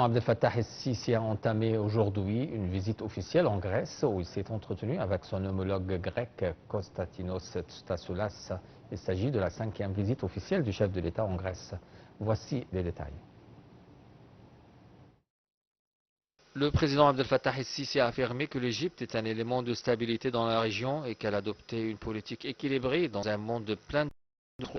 Abdel Fattah el-Sisi a entamé aujourd'hui une visite officielle en Grèce où il s'est entretenu avec son homologue grec Konstantinos Stassoulas. Il s'agit de la 5e visite officielle du chef de l'État en Grèce. Voici les détails. Le président Abdel Fattah el-Sisi a affirmé que l'Égypte est un élément de stabilité dans la région et qu'elle a adopté une politique équilibrée dans un monde plein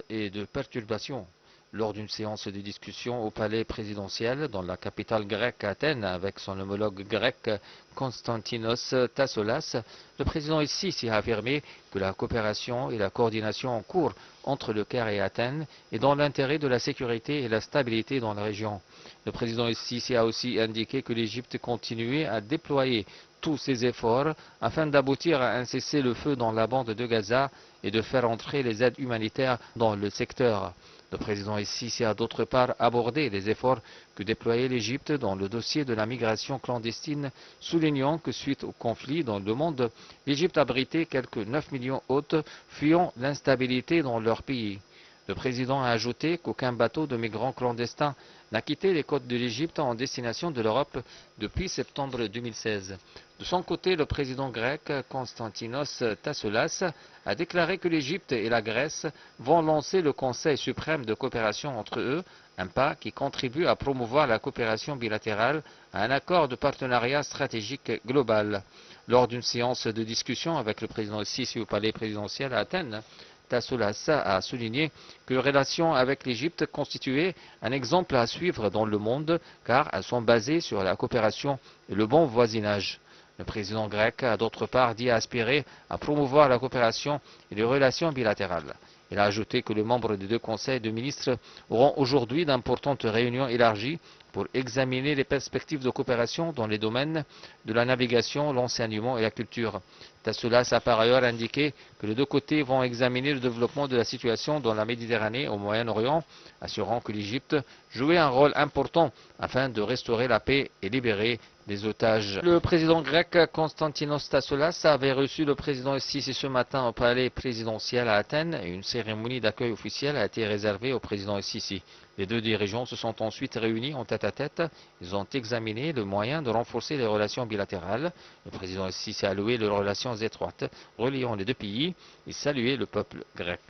de perturbations. Lors d'une séance de discussion au palais présidentiel dans la capitale grecque Athènes avec son homologue grec Konstantinos Tassoulas, le président el-Sisi a affirmé que la coopération et la coordination en cours entre le Caire et Athènes est dans l'intérêt de la sécurité et la stabilité dans la région. Le président el-Sisi a aussi indiqué que l'Égypte continuait à déployer tous ses efforts afin d'aboutir à un cessez-le-feu dans la bande de Gaza et de faire entrer les aides humanitaires dans le secteur. Le président el-Sisi a d'autre part abordé les efforts que déployait l'Égypte dans le dossier de la migration clandestine, soulignant que suite au conflit dans le monde, l'Égypte abritait quelques 9 millions d'hôtes fuyant l'instabilité dans leur pays. Le président a ajouté qu'aucun bateau de migrants clandestins n'a quitté les côtes de l'Égypte en destination de l'Europe depuis septembre 2016. De son côté, le président grec Konstantinos Tassoulas a déclaré que l'Égypte et la Grèce vont lancer le Conseil suprême de coopération entre eux, un pas qui contribue à promouvoir la coopération bilatérale à un accord de partenariat stratégique global. Lors d'une séance de discussion avec le président el-Sisi au palais présidentiel à Athènes, Tassoulas a souligné que les relations avec l'Égypte constituaient un exemple à suivre dans le monde car elles sont basées sur la coopération et le bon voisinage. Le président grec a d'autre part dit aspirer à promouvoir la coopération et les relations bilatérales. Il a ajouté que les membres des deux conseils de ministres auront aujourd'hui d'importantes réunions élargies pour examiner les perspectives de coopération dans les domaines de la navigation, l'enseignement et la culture. Tassoulas a par ailleurs indiqué que les deux côtés vont examiner le développement de la situation dans la Méditerranée au Moyen-Orient, assurant que l'Égypte jouait un rôle important afin de restaurer la paix et libérer les otages. Le président grec Konstantinos Tassoulas avait reçu le président el-Sisi ce matin au palais présidentiel à Athènes et une cérémonie d'accueil officielle a été réservée au président el-Sisi. Les deux dirigeants se sont ensuite réunis en tête-à-tête. Ils ont examiné le moyen de renforcer les relations bilatérales. Le président el-Sisi a loué les relations étroites reliant les deux pays et salué le peuple grec.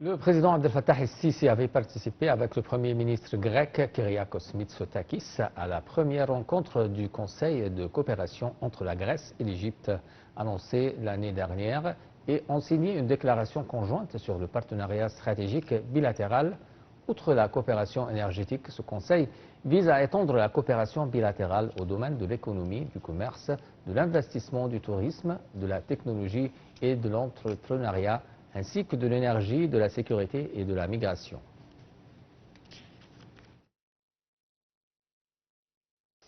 Le président Abdel Fattah el-Sisi avait participé avec le premier ministre grec Kyriakos Mitsotakis à la première rencontre du Conseil de coopération entre la Grèce et l'Égypte annoncée l'année dernière et ont signé une déclaration conjointe sur le partenariat stratégique bilatéral. Outre la coopération énergétique, ce Conseil vise à étendre la coopération bilatérale au domaine de l'économie, du commerce, de l'investissement, du tourisme, de la technologie et de l'entrepreneuriat, ainsi que de l'énergie, de la sécurité et de la migration.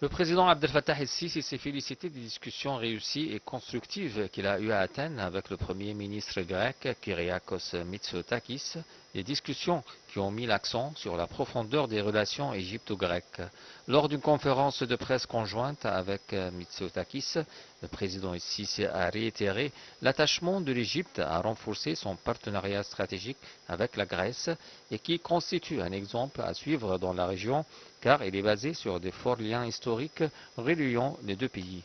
Le président Abdel Fattah el-Sisi s'est félicité des discussions réussies et constructives qu'il a eues à Athènes avec le premier ministre grec Kyriakos Mitsotakis, des discussions qui ont mis l'accent sur la profondeur des relations égypto-grecques. Lors d'une conférence de presse conjointe avec Mitsotakis, le président el-Sisi a réitéré l'attachement de l'Égypte à renforcer son partenariat stratégique avec la Grèce et qui constitue un exemple à suivre dans la région car il est basé sur de forts liens historiques reliant les deux pays.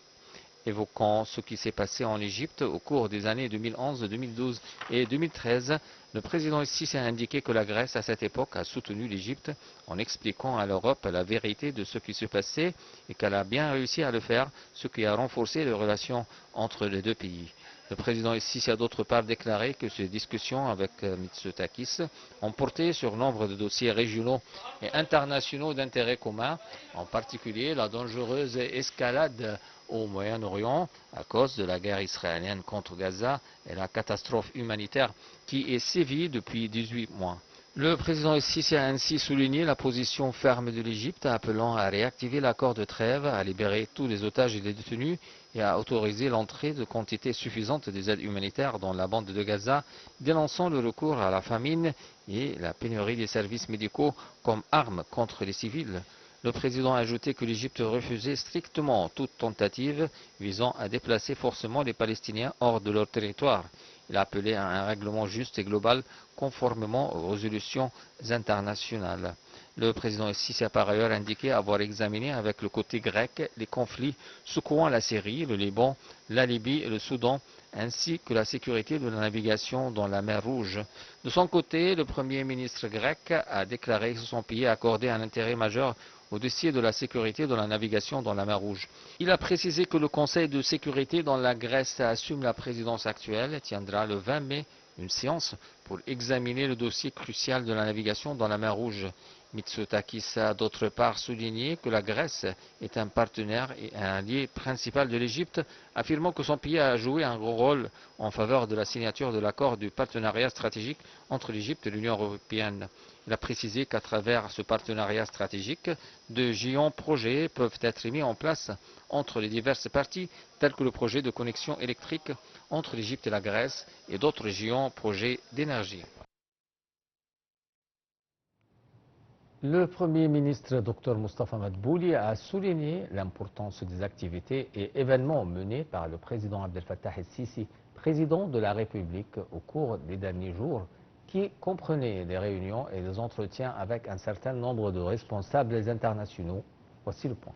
Évoquant ce qui s'est passé en Égypte au cours des années 2011, 2012 et 2013, le président el-Sisi a indiqué que la Grèce à cette époque a soutenu l'Égypte en expliquant à l'Europe la vérité de ce qui se passait et qu'elle a bien réussi à le faire, ce qui a renforcé les relations entre les deux pays. Le président el-Sisi a d'autre part déclaré que ces discussions avec Mitsotakis ont porté sur nombre de dossiers régionaux et internationaux d'intérêt commun, en particulier la dangereuse escalade au Moyen-Orient à cause de la guerre israélienne contre Gaza et la catastrophe humanitaire qui est sévie depuis 18 mois. Le président el-Sisi a ainsi souligné la position ferme de l'Égypte, appelant à réactiver l'accord de trêve, à libérer tous les otages et les détenus et à autoriser l'entrée de quantités suffisantes des aides humanitaires dans la bande de Gaza, dénonçant le recours à la famine et la pénurie des services médicaux comme arme contre les civils. Le président a ajouté que l'Égypte refusait strictement toute tentative visant à déplacer forcément les Palestiniens hors de leur territoire. Il a appelé à un règlement juste et global conformément aux résolutions internationales. Le président Sisi a par ailleurs indiqué avoir examiné avec le côté grec les conflits secouant la Syrie, le Liban, la Libye et le Soudan, ainsi que la sécurité de la navigation dans la mer Rouge. De son côté, le Premier ministre grec a déclaré que son pays a accordé un intérêt majeur au dossier de la sécurité de la navigation dans la mer Rouge. Il a précisé que le Conseil de sécurité dont la Grèce assume la présidence actuelle tiendra le 20 mai une séance pour examiner le dossier crucial de la navigation dans la mer Rouge. Mitsotakis a d'autre part souligné que la Grèce est un partenaire et un allié principal de l'Égypte, affirmant que son pays a joué un gros rôle en faveur de la signature de l'accord du partenariat stratégique entre l'Égypte et l'Union européenne. Il a précisé qu'à travers ce partenariat stratégique, de géants projets peuvent être mis en place entre les diverses parties, tels que le projet de connexion électrique entre l'Égypte et la Grèce et d'autres géants projets d'énergie. Le Premier ministre Dr Moustapha Madbouli a souligné l'importance des activités et événements menés par le président Abdel Fattah el-Sisi, président de la République, au cours des derniers jours, qui comprenaient des réunions et des entretiens avec un certain nombre de responsables internationaux. Voici le point.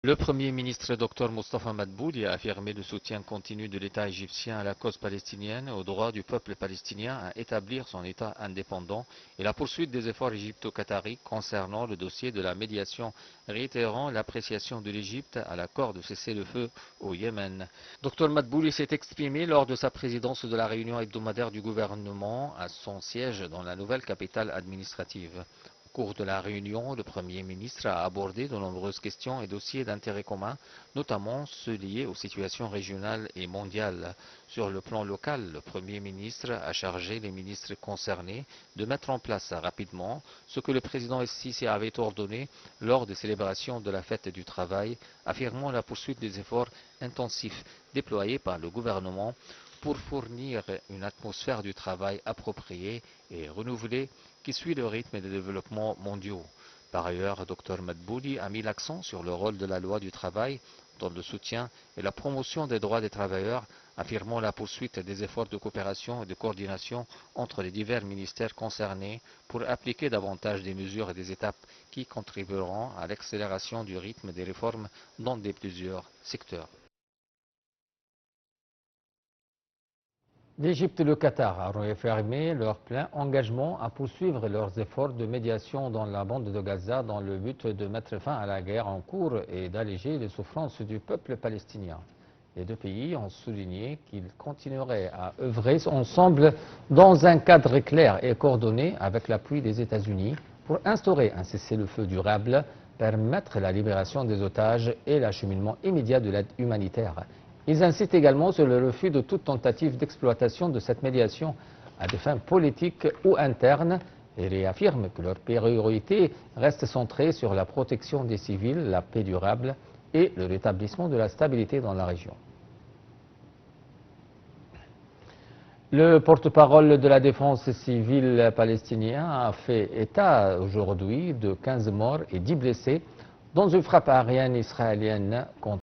Le Premier ministre Dr Moustapha Madbouli a affirmé le soutien continu de l'État égyptien à la cause palestinienne et au droit du peuple palestinien à établir son État indépendant et la poursuite des efforts égypto-qataris concernant le dossier de la médiation, réitérant l'appréciation de l'Égypte à l'accord de cessez-le-feu au Yémen. Dr Madbouli s'est exprimé lors de sa présidence de la réunion hebdomadaire du gouvernement à son siège dans la nouvelle capitale administrative. Au cours de la réunion, le Premier ministre a abordé de nombreuses questions et dossiers d'intérêt commun, notamment ceux liés aux situations régionales et mondiales. Sur le plan local, le Premier ministre a chargé les ministres concernés de mettre en place rapidement ce que le président Sisi avait ordonné lors des célébrations de la fête du travail, affirmant la poursuite des efforts intensifs déployés par le gouvernement pour fournir une atmosphère du travail appropriée et renouvelée qui suit le rythme des développements mondiaux. Par ailleurs, Dr Madbouli a mis l'accent sur le rôle de la loi du travail dans le soutien et la promotion des droits des travailleurs, affirmant la poursuite des efforts de coopération et de coordination entre les divers ministères concernés pour appliquer davantage des mesures et des étapes qui contribueront à l'accélération du rythme des réformes dans plusieurs secteurs. L'Égypte et le Qatar ont réaffirmé leur plein engagement à poursuivre leurs efforts de médiation dans la bande de Gaza dans le but de mettre fin à la guerre en cours et d'alléger les souffrances du peuple palestinien. Les deux pays ont souligné qu'ils continueraient à œuvrer ensemble dans un cadre clair et coordonné avec l'appui des États-Unis pour instaurer un cessez-le-feu durable, permettre la libération des otages et l'acheminement immédiat de l'aide humanitaire. Ils insistent également sur le refus de toute tentative d'exploitation de cette médiation à des fins politiques ou internes et réaffirment que leur priorité reste centrée sur la protection des civils, la paix durable et le rétablissement de la stabilité dans la région. Le porte-parole de la défense civile palestinien a fait état aujourd'hui de 15 morts et 10 blessés dans une frappe aérienne israélienne contre